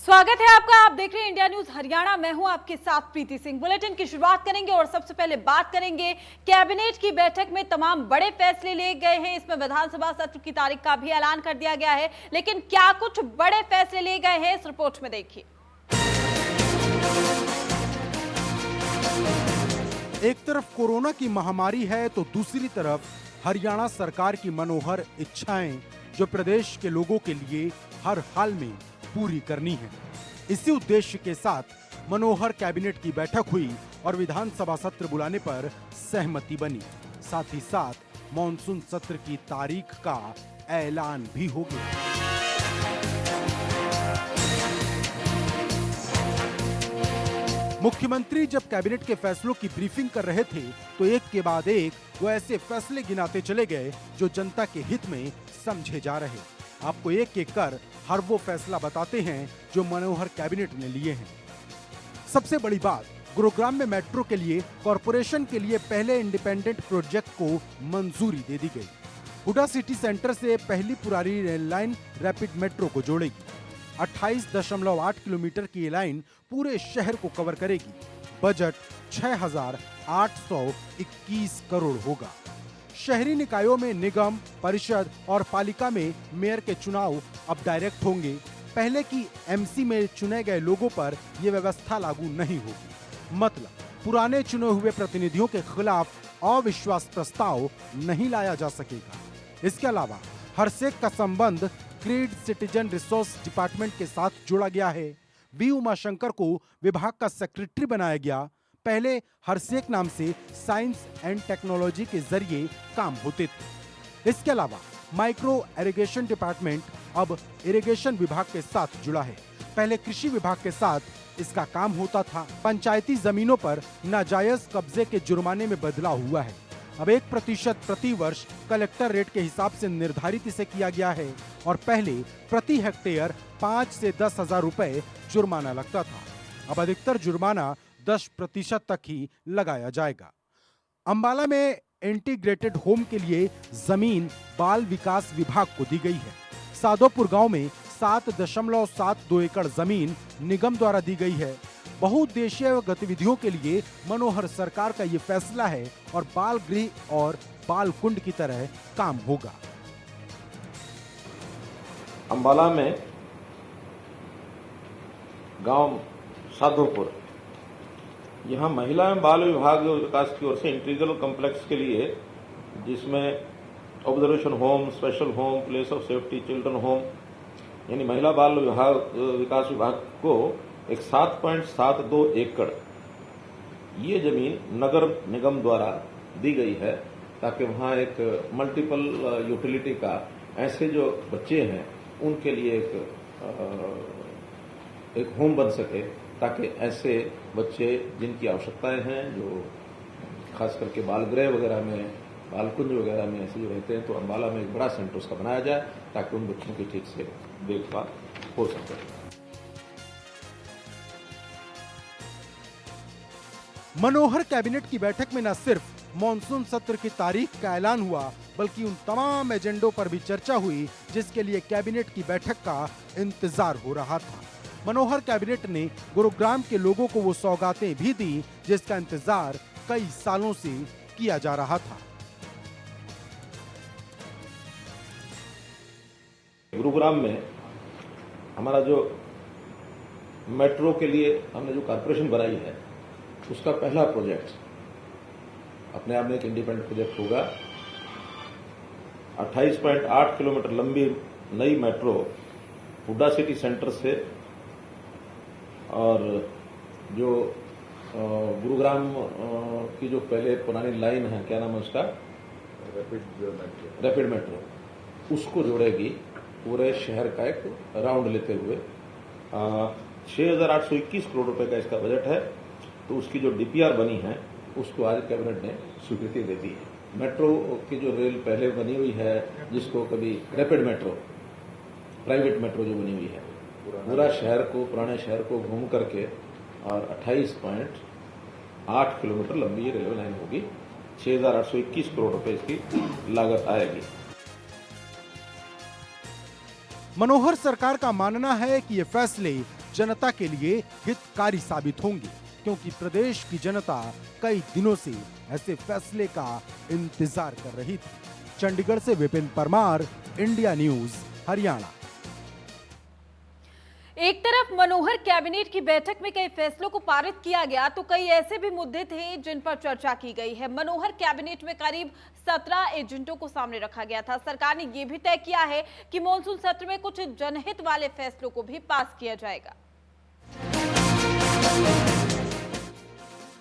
स्वागत है आपका। आप देख रहे हैं इंडिया न्यूज हरियाणा। मैं हूं आपके साथ प्रीति सिंह। बुलेटिन की शुरुआत करेंगे और सबसे पहले बात करेंगे कैबिनेट की बैठक में तमाम बड़े फैसले लिए गए हैं। इसमें विधानसभा सत्र की तारीख का भी ऐलान कर दिया गया है, लेकिन क्या कुछ बड़े फैसले लिए गए हैं इस रिपोर्ट में देखिए। एक तरफ कोरोना की महामारी है तो दूसरी तरफ हरियाणा सरकार की मनोहर इच्छाएं जो प्रदेश के लोगों के लिए हर हाल में पूरी करनी है। इसी उद्देश्य के साथ मनोहर कैबिनेट की बैठक हुई और विधानसभा सत्र बुलाने पर सहमति बनी। साथ ही साथ मॉनसून सत्र की तारीख का ऐलान भी हो गया। मुख्यमंत्री जब कैबिनेट के फैसलों की ब्रीफिंग कर रहे थे तो एक के बाद एक वो ऐसे फैसले गिनाते चले गए जो जनता के हित में समझे जा रहे। आपको एक एक कर हर वो फैसला बताते हैं जो मनोहर कैबिनेट ने लिए हैं। सबसे बड़ी बात, गुरुग्राम में मेट्रो के लिए कॉरपोरेशन के लिए पहले इंडिपेंडेंट प्रोजेक्ट को मंजूरी दे दी गई। हुडा सिटी सेंटर से पहली पुरानी रेल लाइन रैपिड मेट्रो को जोड़ेगी। 28.8 किलोमीटर की ये लाइन पूरे शहर को कवर करेगी। बजट 6,821 करोड़ होगा। शहरी निकायों में निगम, परिषद और पालिका में मेयर के चुनाव अब डायरेक्ट होंगे। पहले की एमसी में चुने गए लोगों पर यह व्यवस्था लागू नहीं होगी। मतलब पुराने चुने हुए प्रतिनिधियों के खिलाफ अविश्वास प्रस्ताव नहीं लाया जा सकेगा। इसके अलावा हरसेक का संबंध क्रीड सिटीजन रिसोर्स डिपार्टमेंट के साथ जोड़ा गया है। वी उमाशंकर को विभाग का सेक्रेटरी बनाया गया। पहले हरसेक नाम से साइंस एंड टेक्नोलॉजी के जरिए काम होते थे। इसके अलावा माइक्रो इरिगेशन डिपार्टमेंट अब इरिगेशन विभाग के साथ जुड़ा है। पहले कृषि विभाग के साथ इसका काम होता था। पंचायती जमीनों पर नाजायज कब्जे के जुर्माने में बदलाव हुआ है। अब 1% प्रति वर्ष कलेक्टर रेट के हिसाब से निर्धारित इसे किया गया है और पहले प्रति हेक्टेयर 5 से 10 हजार रुपए जुर्माना लगता था। अब अधिकतर जुर्माना 10% तक ही लगाया जाएगा। अंबाला में इंटीग्रेटेड होम के लिए जमीन बाल विकास विभाग को दी गई है। सादोपुर गांव में 7.72 एकड़ जमीन निगम द्वारा दी गई है। बहुउद्देशीय गतिविधियों के लिए मनोहर सरकार का ये फैसला है और बाल गृह और बाल कुंड की तरह काम होगा। अंबाला में गांव साधोपुर, यहाँ महिला एवं बाल विभाग विकास की ओर से इंटीग्रल कॉम्प्लेक्स के लिए, जिसमें observation home, special home, place of safety, children home, यानी महिला बाल विकास विभाग को एक 7.72 एकड़ ये जमीन नगर निगम द्वारा दी गई है, ताकि वहां एक मल्टीपल यूटिलिटी का, ऐसे जो बच्चे हैं उनके लिए एक होम बन सके, ताकि ऐसे बच्चे जिनकी आवश्यकताएं हैं, जो खास करके बाल गृह वगैरह में, बालकुंज वगैरह में ऐसे जो रहते हैं, तो अंबाला में एक बड़ा सेंटर उसका बनाया जाए ताकि उन बच्चों की ठीक से देखभाल हो सके। मनोहर कैबिनेट की बैठक में न सिर्फ मॉनसून सत्र की तारीख का ऐलान हुआ, बल्कि उन तमाम एजेंडों पर भी चर्चा हुई जिसके लिए कैबिनेट की बैठक का इंतजार हो रहा था। मनोहर कैबिनेट ने गुरुग्राम के लोगों को वो सौगातें भी दी जिसका इंतजार कई सालों से किया जा रहा था। गुरुग्राम में हमारा जो मेट्रो के लिए हमने जो कॉर्पोरेशन बनाई है, उसका पहला प्रोजेक्ट अपने आप में एक इंडिपेंडेंट प्रोजेक्ट होगा। 28.8 किलोमीटर लंबी नई मेट्रो हुडा सिटी सेंटर से, और जो गुरुग्राम की जो पहले पुरानी लाइन है, क्या नाम है उसका, रैपिड मेट्रो, उसको जोड़ेगी। पूरे शहर का एक राउंड लेते हुए 6,821 करोड़ रुपए का इसका बजट है। तो उसकी जो डीपीआर बनी है उसको आज कैबिनेट ने स्वीकृति दे दी है। मेट्रो की जो रेल पहले बनी हुई है, जिसको कभी रैपिड मेट्रो, प्राइवेट मेट्रो जो बनी हुई है, पूरा शहर को, पुराने शहर को घूम करके, और 28.8 किलोमीटर लंबी ये रेलवे लाइन होगी। 6,821 करोड़ रुपए इसकी लागत आएगी। मनोहर सरकार का मानना है कि ये फैसले जनता के लिए हितकारी साबित होंगे, क्योंकि प्रदेश की जनता कई दिनों से ऐसे फैसले का इंतजार कर रही थी। चंडीगढ़ से विपिन परमार, इंडिया न्यूज, हरियाणा। एक तरफ मनोहर कैबिनेट की बैठक में कई फैसलों को पारित किया गया, तो कई ऐसे भी मुद्दे थे जिन पर चर्चा की गई है। मनोहर कैबिनेट में करीब 17 एजेंडों को सामने रखा गया था। सरकार ने यह भी तय किया है कि मॉनसून सत्र में कुछ जनहित वाले फैसलों को भी पास किया जाएगा।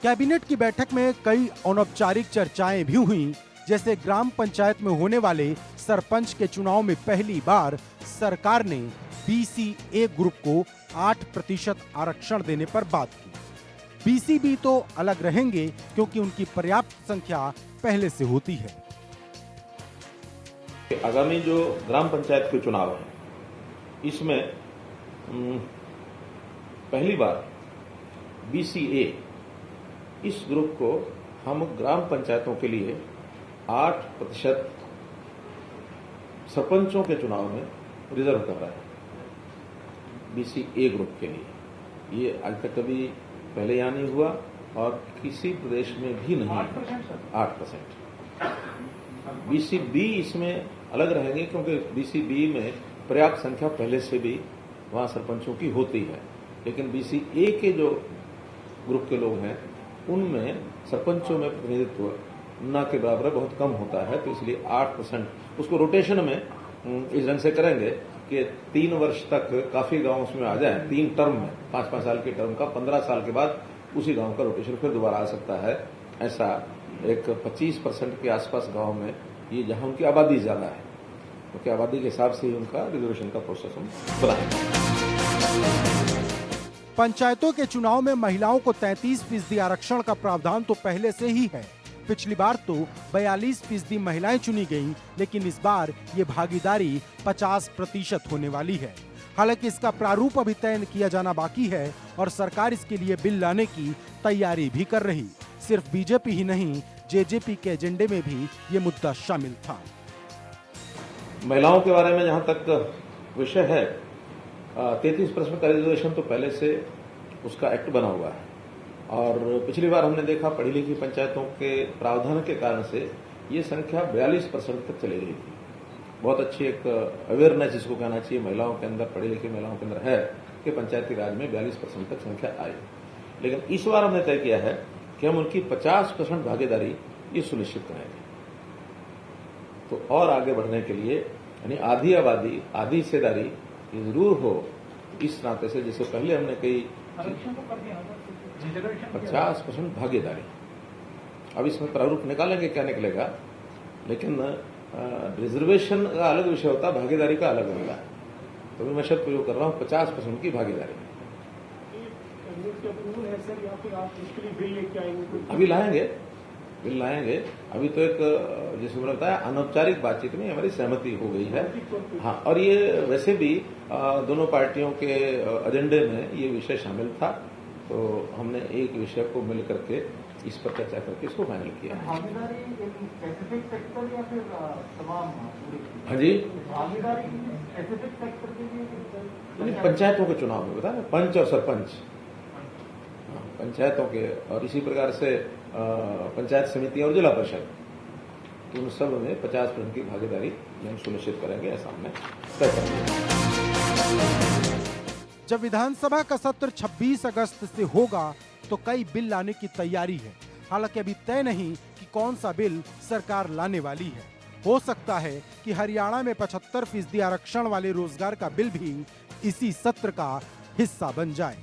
कैबिनेट की बैठक में कई अनौपचारिक चर्चाएं भी हुई, जैसे ग्राम पंचायत में होने वाले सरपंच के चुनाव में पहली बार सरकार ने BCA ग्रुप को 8% आरक्षण देने पर बात की। BCB तो अलग रहेंगे क्योंकि उनकी पर्याप्त संख्या पहले से होती है। आगामी जो ग्राम पंचायत के चुनाव है, इसमें पहली बार BCA इस ग्रुप को हम ग्राम पंचायतों के लिए 8% सरपंचों के चुनाव में रिजर्व कर रहा है। BCA ग्रुप के लिए ये आज तक कभी पहले यहाँ नहीं हुआ और किसी प्रदेश में भी नहीं। 8%। BCB इसमें अलग रहेंगे क्योंकि BCB में पर्याप्त संख्या पहले से भी वहां सरपंचों की होती है, लेकिन BCA के जो ग्रुप के लोग हैं उनमें सरपंचों में प्रतिनिधित्व न के बराबर बहुत कम होता है, तो इसलिए 8% उसको रोटेशन में इस ढंग से करेंगे कि 3 वर्ष तक काफी गांव उसमें आ जाए। 3 टर्म में 5-5 साल के टर्म का 15 साल के बाद उसी गांव का रोटेशन फिर दोबारा आ सकता है। ऐसा एक 25% के आसपास गांव में ये जहां उनकी आबादी ज्यादा है, क्योंकि आबादी के हिसाब से ही उनका रिजर्वेशन का प्रोसेस हम बनाएंगे। पंचायतों के चुनाव में महिलाओं को 33% आरक्षण का प्रावधान तो पहले से ही है। पिछली बार तो 42% महिलाएं चुनी गईं, लेकिन इस बार ये भागीदारी 50% होने वाली है। हालांकि इसका प्रारूप अभी तय किया जाना बाकी है और सरकार इसके लिए बिल लाने की तैयारी भी कर रही। सिर्फ बीजेपी ही नहीं, जेजेपी के एजेंडे में भी ये मुद्दा शामिल था। महिलाओं के बारे में जहां तक विषय है, 33% का रिजर्वेशन तो पहले से उसका एक्ट बना हुआ है और पिछली बार हमने देखा पढ़ी लिखी पंचायतों के प्रावधान के कारण से ये संख्या 42% तक चली गई थी। बहुत अच्छी एक अवेयरनेस जिसको कहना चाहिए महिलाओं के अंदर, पढ़ी लिखी महिलाओं के अंदर है कि पंचायती राज में 42% तक संख्या आई। लेकिन इस बार हमने तय किया है कि हम उनकी 50% भागीदारी ये सुनिश्चित करेंगे। तो और आगे बढ़ने के लिए यानी आधी आबादी आधी हिस्सेदारी ये जरूर हो, इस नाते से जैसे पहले हमने कई 50% भागीदारी। अब इसमें प्रारूप निकालेंगे क्या निकलेगा, लेकिन रिजर्वेशन का अलग विषय होता है, भागीदारी का अलग होता है। तो मैं शब्द प्रयोग कर रहा हूं 50% की भागीदारी। अभी लाएंगे, बिल लाएंगे। अभी तो एक जैसे मैंने बताया अनौपचारिक बातचीत में हमारी सहमति हो गई है। हाँ, और ये वैसे भी दोनों पार्टियों के एजेंडे में ये विषय शामिल था, तो हमने एक विषय को मिल करके इस पर चर्चा करके इसको फाइनल किया है। हाँ जी, पंचायतों के चुनाव में बताया, पंच और सरपंच पंचायतों के, और इसी प्रकार से पंचायत समिति और जिला परिषद, उन सब में 50% की भागीदारी हम सुनिश्चित करेंगे, ऐसा हमने तय कर दिया। जब विधानसभा का सत्र 26 अगस्त से होगा तो कई बिल लाने की तैयारी है। हालांकि अभी तय नहीं कि कौन सा बिल सरकार लाने वाली है। हो सकता है कि हरियाणा में 75% आरक्षण वाले रोजगार का बिल भी इसी सत्र का हिस्सा बन जाए।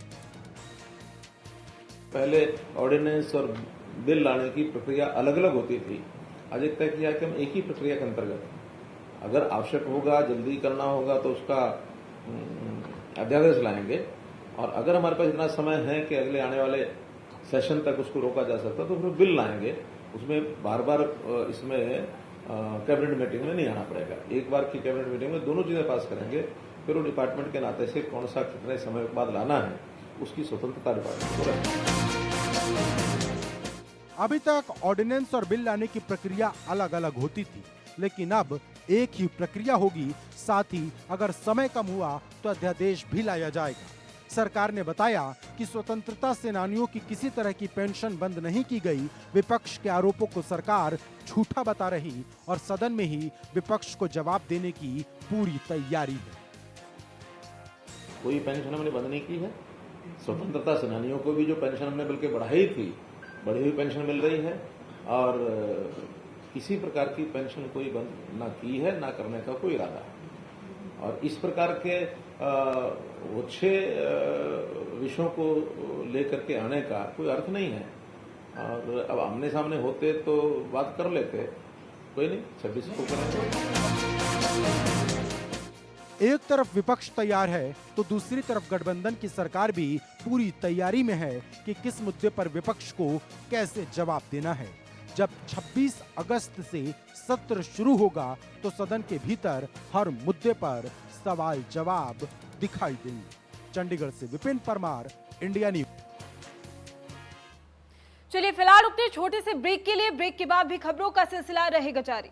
पहले ऑर्डिनेंस और बिल लाने की प्रक्रिया अलग अलग होती थी। आज एक तय किया कि हम एक ही प्रक्रिया के अंतर्गत, अगर आवश्यक होगा, जल्दी करना होगा तो उसका अध्यादेश लाएंगे, और अगर हमारे पास इतना समय है कि अगले आने वाले सेशन तक उसको रोका जा सकता तो फिर बिल लाएंगे। उसमें बार बार इसमें कैबिनेट मीटिंग में नहीं आना पड़ेगा। एक बार की कैबिनेट मीटिंग में दोनों चीजें पास करेंगे, फिर वो डिपार्टमेंट के नाते से कौन सा कितने समय के बाद लाना है उसकी स्वतंत्रता डिपार्टमेंट को रखेगी। अभी तक ऑर्डिनेंस और बिल लाने की प्रक्रिया अलग अलग होती थी, लेकिन अब एक ही प्रक्रिया होगी। साथ ही अगर समय कम हुआ तो अध्यादेश भी लाया जाएगा। सरकार ने बताया कि स्वतंत्रता सेनानियों की किसी तरह की पेंशन बंद नहीं की गई। विपक्ष के आरोपों को सरकार झूठा बता रही और सदन में ही विपक्ष को जवाब देने की पूरी तैयारी है। कोई पेंशन हमने बंद नहीं की है। स्वतंत्रता सेनानियों को भी जो पेंशन हमने बल्कि बढ़ाई थी, बढ़ी हुई पेंशन मिल रही है और किसी प्रकार की पेंशन कोई बंद ना की है, ना करने का कोई इरादा है। और इस प्रकार के अच्छे विषयों को लेकर के आने का कोई अर्थ नहीं है। और अब आमने सामने होते तो बात कर लेते, कोई नहीं, 26 को करेंगे। एक तरफ विपक्ष तैयार है तो दूसरी तरफ गठबंधन की सरकार भी पूरी तैयारी में है कि किस मुद्दे पर विपक्ष को कैसे जवाब देना है। जब 26 अगस्त से सत्र शुरू होगा तो सदन के भीतर हर मुद्दे पर सवाल जवाब दिखाई देंगे। चंडीगढ़ से विपिन परमार, इंडिया न्यूज। चलिए फिलहाल रुकते छोटे से ब्रेक के लिए। ब्रेक के बाद भी खबरों का सिलसिला रहेगा जारी।